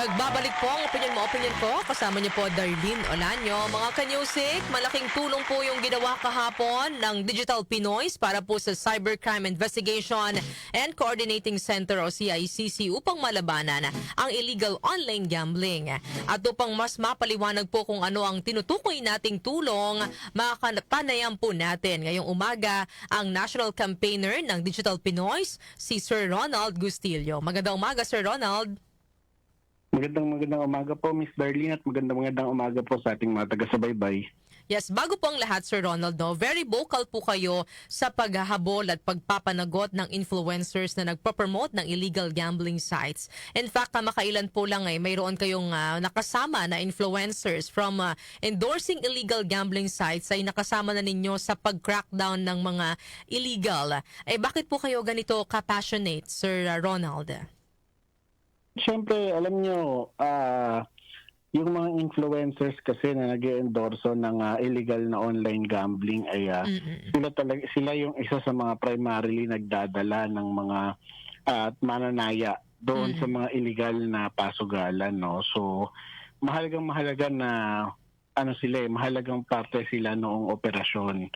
Nagbabalik po ang opinion ko. Kasama niyo po Darlene Olanyo. Mga ka-Newsik, malaking tulong po yung ginawa kahapon ng Digital Pinoys para po sa Cybercrime Investigation and Coordinating Center o CICC upang malabanan ang illegal online gambling. At upang mas mapaliwanag po kung ano ang tinutukoy nating tulong, makapanayam po natin ngayong umaga ang National Campaigner ng Digital Pinoys, si Sir Ronald Gustillo. Magandang umaga, Sir Ronald. Magandang umaga po, Miss Darlene, at magandang umaga po sa ating mga taga-subaybay. Yes, bago po ang lahat, Sir Ronald, no, very vocal po kayo sa paghahabol at pagpapanagot ng influencers na nagpo-promote ng illegal gambling sites. In fact, kamakailan po lang mayroon kayong nakasama na influencers from endorsing illegal gambling sites ay nakasama na ninyo sa pag-crackdown ng mga illegal. Bakit po kayo ganito ka-passionate, Sir Ronald? Siyempre, alam nyo, yung mga influencers kasi na nag-endorso ng illegal na online gambling ay sila yung isa sa mga primarily nagdadala ng mga mananaya doon sa mga illegal na pasugalan, no? So mahalaga na mahalagang parte sila noong operasyon.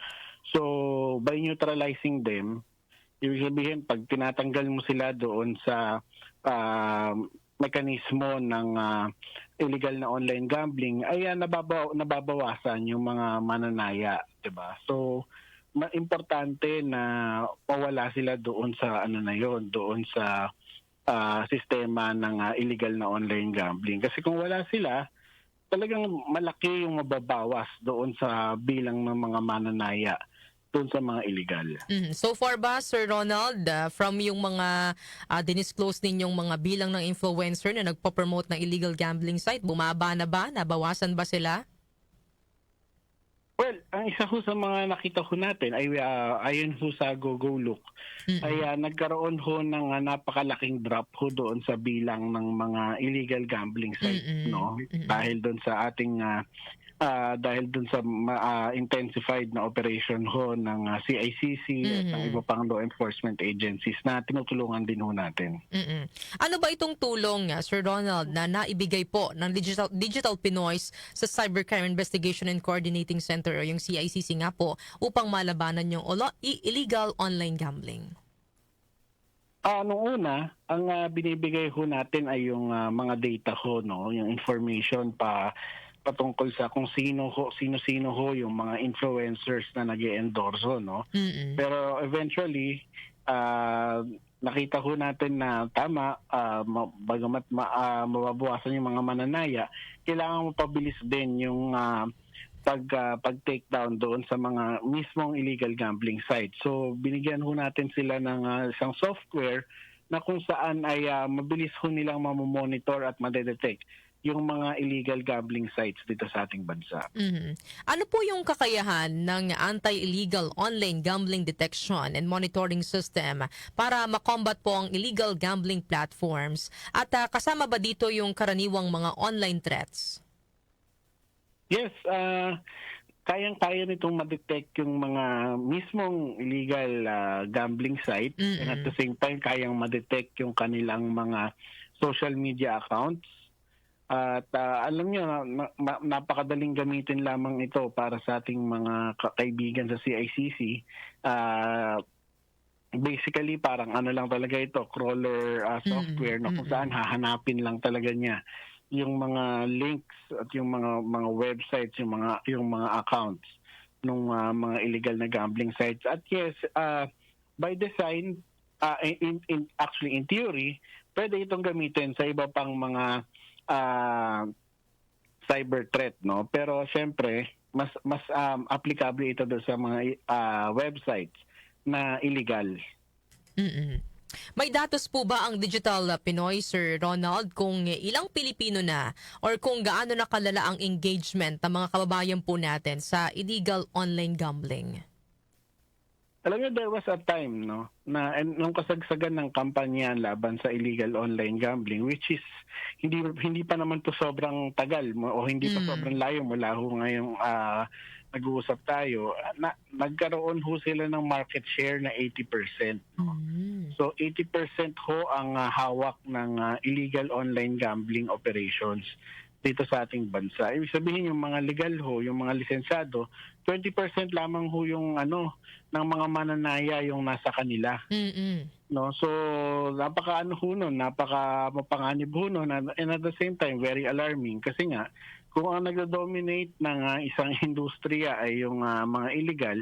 So by neutralizing them, ibig sabihin pag tinatanggal mo sila doon sa mekanismo ng illegal na online gambling ay nababawasan yung mga mananaya, 'di ba? So importante na mawala sila doon sa doon sa sistema ng illegal na online gambling. Kasi kung wala sila, talagang malaki yung mababawas doon sa bilang ng mga mananaya doon sa mga illegal. So far ba, Sir Ronald, from yung mga dinisclose ninyong mga bilang ng influencer na nagpo-promote ng illegal gambling site, bumaba na ba? Nabawasan ba sila? Well, ang isa ho sa mga nakita ho natin ay ayon ho sa Look, ay nagkaroon ho ng napakalaking drop ho doon sa bilang ng mga illegal gambling sites, no? Dahil doon sa ating intensified na operation ho ng CICC at ng iba pang law enforcement agencies na tinutulungan din ho natin. Ano ba itong tulong, Sir Ronald, na naibigay po ng Digital Pinoys sa Cybercrime Investigation and Coordinating Center o yung CICC nga po upang malabanan yung illegal online gambling? Noong una, ang binibigay ho natin ay yung mga data ho, no, yung information patungkol sa kung sino ho yung mga influencers na nag-endorso, no? Pero eventually nakita ho natin na tama, bagamat mababawasan yung mga mananaya, kailangan mapabilis din yung pag-take down doon sa mga mismong illegal gambling site. So binigyan ho natin sila ng isang software na kung saan ay mabilis ho nilang mamomonitor at madedetect yung mga illegal gambling sites dito sa ating bansa. Ano po yung kakayahan ng anti-illegal online gambling detection and monitoring system para makombat po ang illegal gambling platforms? At kasama ba dito yung karaniwang mga online threats? Yes, kayang-kaya nitong ma-detect yung mga mismong illegal gambling site, and at the same time kayang ma-detect yung kanilang mga social media accounts. At alam niyo, napakadaling gamitin lamang ito para sa ating mga kaibigan sa CICC. Basically, parang lang talaga ito, crawler software na kung saan hahanapin lang talaga niya yung mga links at yung mga websites, yung mga accounts ng mga illegal na gambling sites. At yes, by design, actually in theory, pwede itong gamitin sa iba pang mga cyber threat, no? Pero syempre mas applicable ito doon sa mga websites na illegal. May datos po ba ang Digital Pinoy, Sir Ronald, kung ilang Pilipino na or kung gaano na kalala ang engagement ng mga kababayan po natin sa illegal online gambling? Alam niyo, there was a time, no, na nung kasagsagan ng kampanya laban sa illegal online gambling, which is hindi pa naman po sobrang tagal o hindi pa sobrang layo mula ho ngayong nag-uusap tayo, nagkaroon ho sila ng market share na 80%. So 80% ho ang hawak ng illegal online gambling operations dito sa ating bansa. Ibig sabihin yung mga legal ho, yung mga lisensyado, 20% lamang ho yung ng mga mananaya yung nasa kanila. No, so napaka ho nun, napaka mapanganib ho nun, and at the same time very alarming kasi nga kung ang nagdo-dominate ng isang industriya ay yung mga illegal,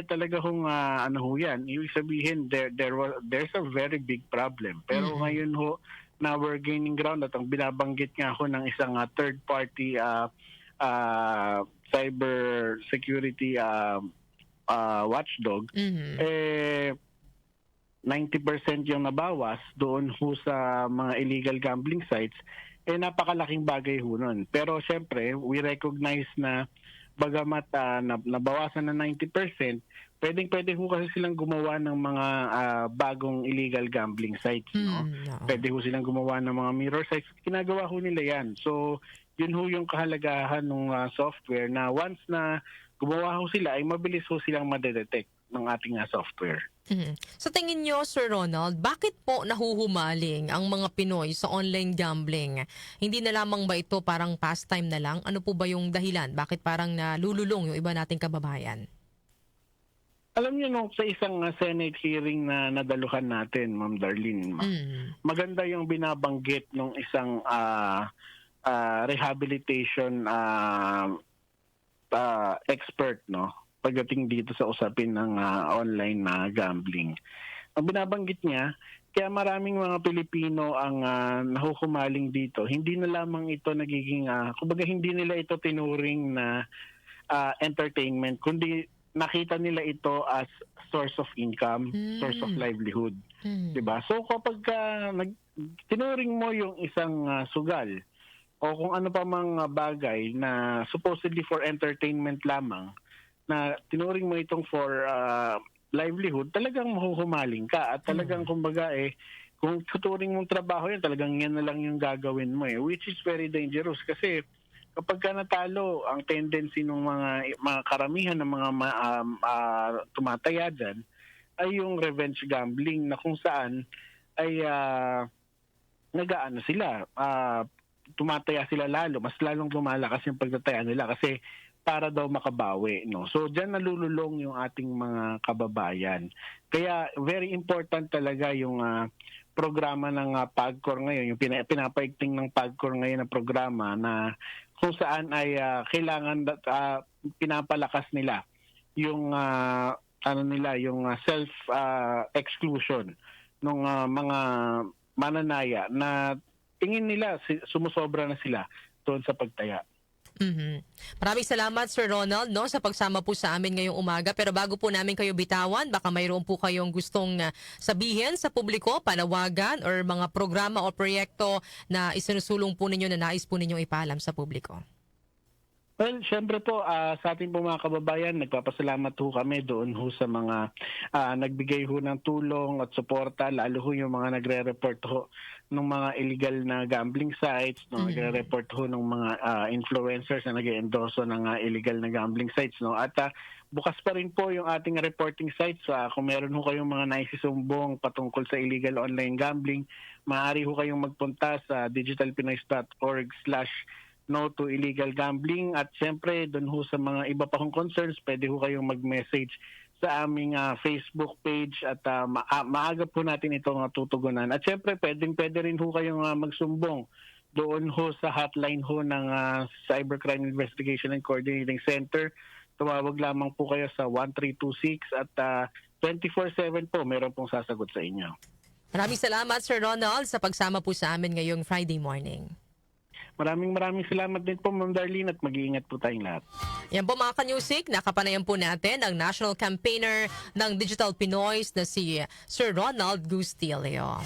talaga hong ho yan. Ibig sabihin there's a very big problem. Pero ngayon ho na we're gaining ground at ang binabanggit nga ho ng isang third party cyber security watchdog, 90% yung nabawas doon ho sa mga illegal gambling sites, napakalaking bagay ho nun. Pero syempre, we recognize na bagamat nabawasan na 90%, pwede ho kasi silang gumawa ng mga bagong illegal gambling sites. No? Pwede ho silang gumawa ng mga mirror sites. Ginagawa ho nila yan. So, yun ho yung kahalagahan ng software na once na gumawa ho sila, ay mabilis ho silang madedetect ng ating software. Sa tingin nyo, Sir Ronald, bakit po nahuhumaling ang mga Pinoy sa online gambling? Hindi na lamang ba ito parang pastime na lang? Ano po ba yung dahilan? Bakit parang nalululong yung iba nating kababayan? Alam niyo, sa isang Senate hearing na nadaluhan natin, Ma'am Darlene, maganda yung binabanggit ng isang rehabilitation expert, no? Pagdating dito sa usapin ng online na gambling. Ang binabanggit niya, kaya maraming mga Pilipino ang nahuhumaling dito. Hindi na lamang ito nagiging, kumbaga hindi nila ito tinuring na entertainment, kundi nakita nila ito as source of income, source of livelihood. Diba? So kapag tinuring mo yung isang sugal o kung ano pa mang bagay na supposedly for entertainment lamang, na tinuring mo itong for livelihood, talagang mahuhumaling ka at talagang kumbaga kung tuturing mong trabaho yan, talagang yan na lang yung gagawin mo which is very dangerous kasi kapag ka natalo, ang tendency ng mga karamihan ng mga tumataya dyan ay yung revenge gambling na kung saan ay nag-aano sila, tumataya sila lalo, mas lalong lumalakas yung pagtataya nila kasi para daw makabawi, no? So diyan nalululong yung ating mga kababayan. Kaya very important talaga yung programa ng PAGCOR ngayon, yung pinapaigting ng PAGCOR ngayon na programa na kung saan ay kailangan pinapalakas nila yung yung self exclusion ng mga mananaya na tingin nila sumusobra na sila doon sa pagtaya. Maraming salamat, Sir Ronald, sa pagsama po sa amin ngayong umaga. Pero bago po namin kayo bitawan, baka mayroon po kayong gustong sabihin sa publiko, panawagan, or mga programa o proyekto na isinusulong po ninyo na nais po ninyong ipaalam sa publiko. Well, syempre po, sa ating po mga kababayan, nagpapasalamat ho kami doon ho sa mga nagbigay ho ng tulong at suporta, lalo ho yung mga nagre-report ho ng mga illegal na gambling sites, no? Nagre-report ho ng mga influencers na nag-endorso ng illegal na gambling sites. No? At bukas pa rin po yung ating reporting sites. Kung meron ho kayong mga naisisumbong patungkol sa illegal online gambling, maaari ho kayong magpunta sa digitalpinoy.org/no to illegal gambling. At syempre, doon ho sa mga iba pa hong concerns, pwede ho kayong mag-message sa aming Facebook page at maaga po natin itong tutugunan. At syempre, pwede rin ho kayong magsumbong doon ho sa hotline ho ng Cybercrime Investigation and Coordinating Center. Tumawag lamang po kayo sa 1326 at 24/7 po meron pong sasagot sa inyo. Maraming salamat, Sir Ronald, sa pagsama po sa amin ngayong Friday morning. Maraming salamat din po, Ma'am Darlene, at mag-iingat po tayong lahat. Yan po mga ka-Newsik, nakapanayan po natin ang national campaigner ng Digital Pinoys na si Sir Ronald Gustilio.